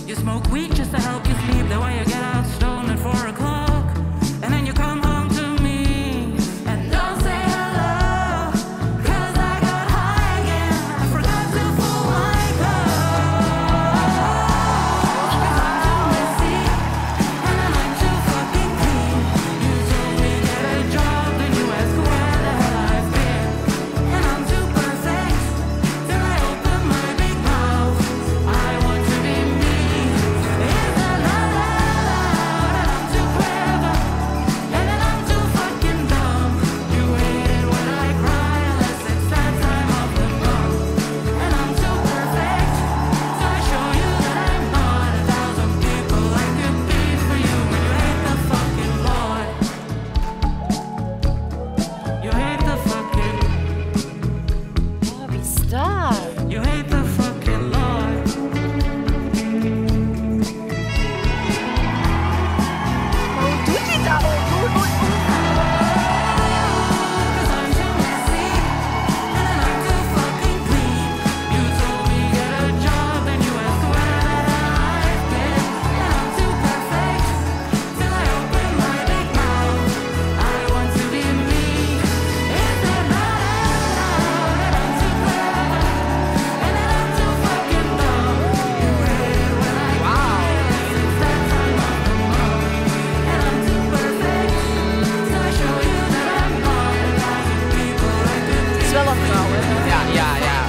You smoke weed just to help you sleep. The way you get out stoned at 4 o'clock, and then you come home to me and don't say hello, 'cause I got high again. I forgot to fill my cup. 'Cause I'm too messy and I'm too fucking clean. You told me get a job, then you ask where the hell I've been. And I'm too perfect till I open my big mouth. I want to be me. Is that not allowed? And I'm too clever, and then I'm too fucking dumb. You hate it when I cry unless it's that time of the month. And I'm too perfect, so I show you that I'm not 1,000 people I could be for you. But you hate the fucking Lord. You hate the fucking. Bobby, stop. You hate the fucking Lord. Hoe doet hij dat? Cause I'm too messy and then I'm too fucking clean. You told me get a job and you asked where that I've been. And I'm too perfect till I open my big mouth. I want to be me. Is that not allowed? And I'm too clever, and then I'm too fucking dumb. You hate it when I cry unless it's that time of the month. And I'm too perfect, so I show you that I'm not 1,000 people I could be. Het is wel een vrouw, hè? Ja.